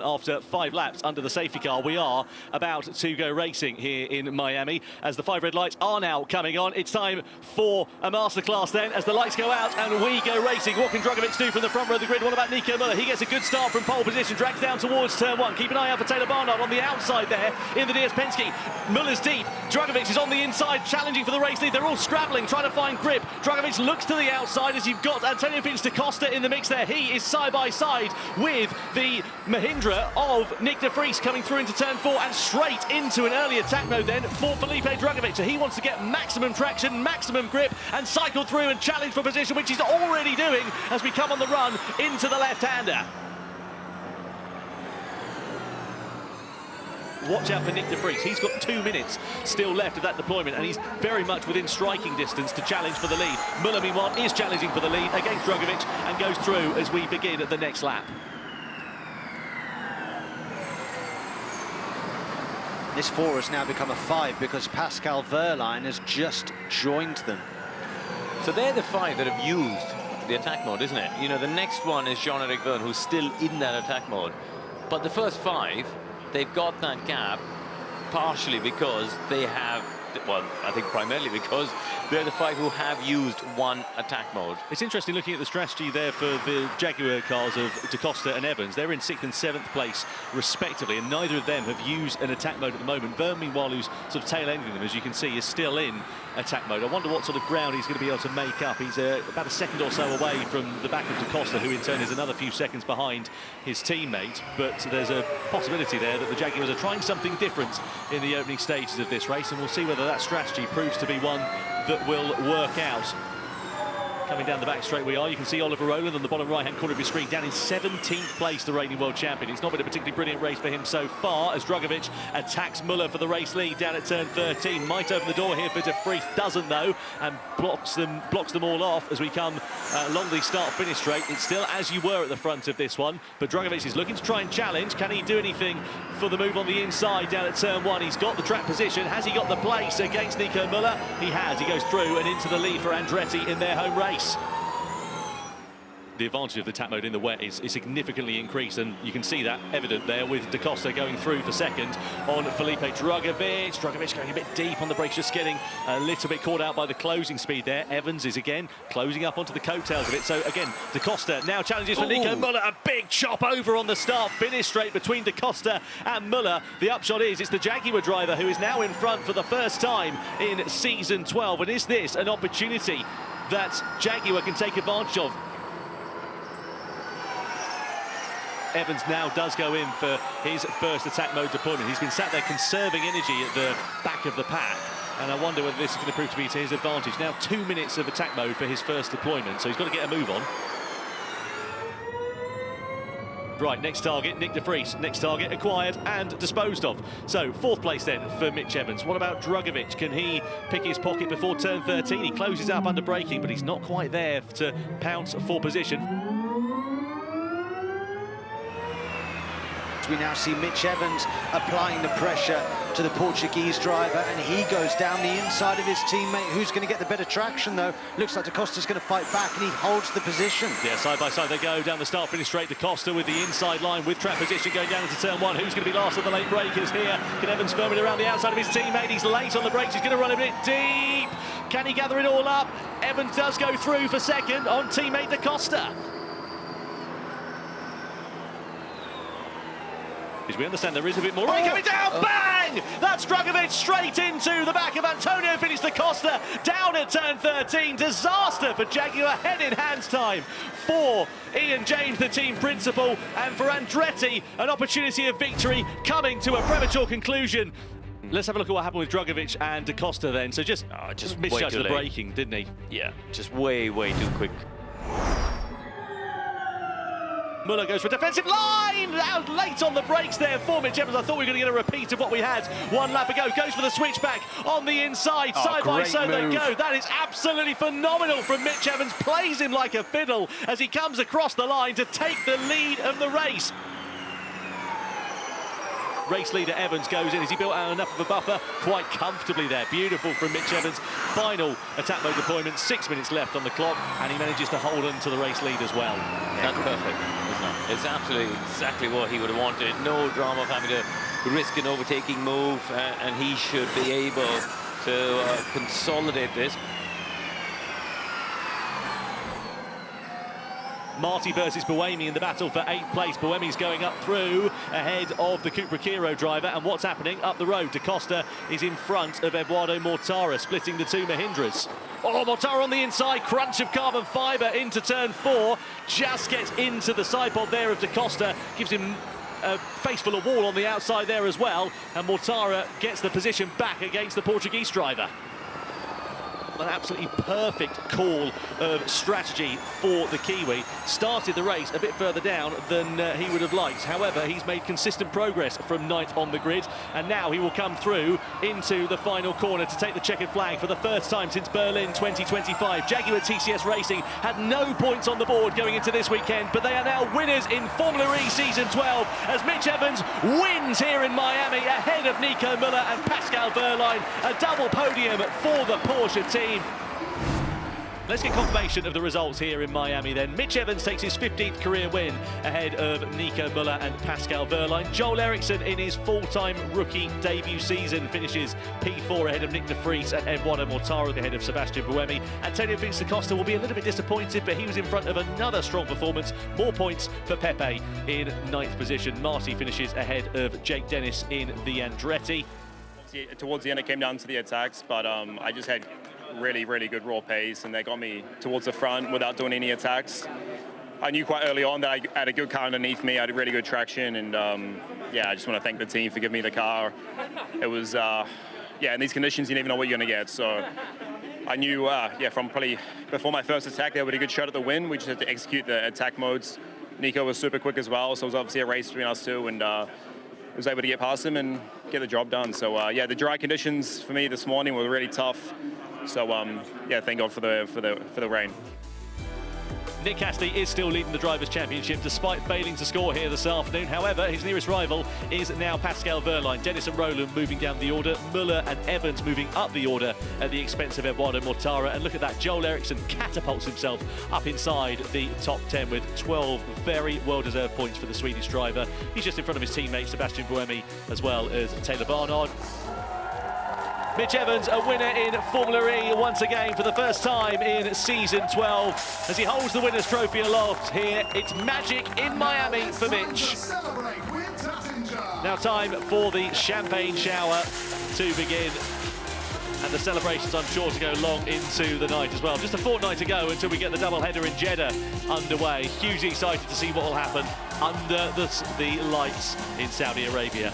after 5 laps under the safety car. We are about to go racing here in Miami as the 5 red lights are now coming on. It's time for a masterclass then as the lights go out and we go racing. What can Drugovich do from the front row of the grid? What about Nico Müller? He gets a good start from pole position, drags down towards turn 1. Keep an eye out for Taylor Barnard on the outside there in the DS Penske. Müller's deep. Drugovich is on the inside, challenging for the race lead. They're all scrabbling, trying to find grip. Drugovich looks to the outside as you've got Antonio Finch da Costa in the mix there. He is side by side with the Mahindra of Nick de Vries coming through into turn 4 and straight into an early attack mode then for Felipe Drugovich. So he wants to get maximum traction, maximum grip and cycle through and challenge for position, which he's already doing as we come on the run into the left-hander. Watch out for Nick de Vries. He's got 2 minutes still left of that deployment and he's very much within striking distance to challenge for the lead. Müller, meanwhile, is challenging for the lead against Drugovich and goes through as we begin at the next lap. This 4 has now become a 5 because Pascal Wehrlein has just joined them. So they're the 5 that have used the attack mode, isn't it? You know, the next one is Jean-Eric Vergne, who's still in that attack mode. But the first 5, they've got that gap partially because they have, well, I think primarily because they're the 5 who have used one attack mode. It's interesting looking at the strategy there for the Jaguar cars of da Costa and Evans. They're in 6th and 7th place respectively, and neither of them have used an attack mode at the moment. Vergne, meanwhile, who's sort of tail-ending them, as you can see, is still in attack mode. I wonder what sort of ground he's going to be able to make up. He's about a second or so away from the back of da Costa, who in turn is another few seconds behind his teammate. But there's a possibility there that the Jaguars are trying something different in the opening stages of this race, and we'll see whether that strategy proves to be one that will work out. Coming down the back straight we are. You can see Oliver Rowland on the bottom right-hand corner of your screen, down in 17th place, the reigning world champion. It's not been a particularly brilliant race for him so far as Drugovich attacks Müller for the race lead down at turn 13. Might open the door here for de Vries, doesn't though, and blocks them all off as we come along the start-finish straight. It's still as you were at the front of this one, but Drugovich is looking to try and challenge. Can he do anything for the move on the inside down at turn 1? He's got the track position. Has he got the place against Nico Müller? He has. He goes through and into the lead for Andretti in their home race. The advantage of the attack mode in the wet is significantly increased, and you can see that evident there with da Costa going through for second on Felipe Drugovich. Drugovich going a bit deep on the brakes, just getting a little bit caught out by the closing speed there. Evans is again closing up onto the coattails of it. So again, da Costa now challenges for Nico Müller. A big chop over on the start-finish straight between da Costa and Müller. The upshot is it's the Jaguar driver who is now in front for the first time in season 12. And is this an opportunity that Jaguar can take advantage of? Evans now does go in for his first attack mode deployment. He's been sat there conserving energy at the back of the pack, and I wonder whether this is going to prove to be to his advantage. Now 2 minutes of attack mode for his first deployment, so he's got to get a move on. Right, next target, Nick de Vries. Next target acquired and disposed of. So 4th place then for Mitch Evans. What about Drugovich? Can he pick his pocket before turn 13? He closes up under braking, but he's not quite there to pounce for position. We now see Mitch Evans applying the pressure to the Portuguese driver, and he goes down the inside of his teammate. Who's going to get the better traction, though? Looks like da Costa's going to fight back, and he holds the position. Yeah, side by side they go down the start-finish straight. Da Costa with the inside line with track position going down into turn 1. Who's going to be last on the late breakers here? Can Evans firm it around the outside of his teammate? He's late on the brakes. He's going to run a bit deep. Can he gather it all up? Evans does go through for second on teammate da Costa. As we understand, there is a bit more coming down. Bang! That's Drugovich straight into the back of Antonio Finch da Costa down at turn 13. Disaster for Jaguar, head in hands time for Ian James, the team principal, and for Andretti, an opportunity of victory coming to a premature conclusion. Let's have a look at what happened with Drugovich and da Costa then. So just misjudged the braking, didn't he? Yeah, just way too quick. Müller goes for a defensive line, out late on the brakes there for Mitch Evans. I thought we were going to get a repeat of what we had 1 lap ago. Goes for the switchback on the inside, side by side they go. That is absolutely phenomenal from Mitch Evans. Plays him like a fiddle as he comes across the line to take the lead of the race. Race leader Evans goes in. Has he built out enough of a buffer? Quite comfortably there. Beautiful from Mitch Evans. Final attack mode deployment, 6 minutes left on the clock, and he manages to hold on to the race lead as well. That's perfect, isn't it? It's absolutely exactly what he would have wanted. No drama of having to risk an overtaking move, and he should be able to consolidate this. Marty versus Buemi in the battle for 8th place. Buemi's going up through ahead of the Cupra Kiro driver. And what's happening? Up the road, Da Costa is in front of Eduardo Mortara, splitting the two Mahindras. Oh, Mortara on the inside, crunch of carbon fibre into turn 4. Just gets into the side pod there of Da Costa, gives him a face full of wall on the outside there as well. And Mortara gets the position back against the Portuguese driver. An absolutely perfect call of strategy for the Kiwi. Started the race a bit further down than he would have liked. However, he's made consistent progress from 9th on the grid, and now he will come through into the final corner to take the checkered flag for the first time since Berlin 2025. Jaguar TCS Racing had no points on the board going into this weekend, but they are now winners in Formula E Season 12 as Mitch Evans wins here in Miami ahead of Nico Müller and Pascal Wehrlein. A double podium for the Porsche team. Let's get confirmation of the results here in Miami then. Mitch Evans takes his 15th career win ahead of Nico Müller and Pascal Wehrlein. Joel Eriksson in his full-time rookie debut season finishes P4 ahead of Nick de Vries and Eduardo Mortara ahead of Sebastian Buemi. Antonio Vince da Costa will be a little bit disappointed, but he was in front of another strong performance. More points for Pepe in 9th position. Marty finishes ahead of Jake Dennis in the Andretti. Towards the end it came down to the attacks, but I just had really good raw pace, and they got me towards the front without doing any attacks. I knew quite early on that I had a good car underneath me. I had really good traction, and yeah, I just want to thank the team for giving me the car. It was yeah, in these conditions you never know what you're going to get, so I knew yeah, from probably before my first attack they were a good shot at the win. We just had to execute the attack modes. Nico was super quick as well, so it was obviously a race between us two, and was able to get past him and get the job done. So yeah, the dry conditions for me this morning were really tough. So yeah, thank God for the rain. Nick Casti is still leading the Drivers' Championship despite failing to score here this afternoon. However, his nearest rival is now Pascal Wehrlein. Dennis and Rowland moving down the order. Müller and Evans moving up the order at the expense of Eduardo Mortara. And look at that, Joel Eriksson catapults himself up inside the top 10 with 12 very well-deserved points for the Swedish driver. He's just in front of his teammate Sebastian Buemi as well as Taylor Barnard. Mitch Evans, a winner in Formula E once again for the first time in Season 12 as he holds the winner's trophy aloft here. It's magic in Miami for Mitch. Now time for the champagne shower to begin, and the celebrations I'm sure to go long into the night as well. Just a fortnight to go until we get the doubleheader in Jeddah underway. Hugely excited to see what will happen under the lights in Saudi Arabia.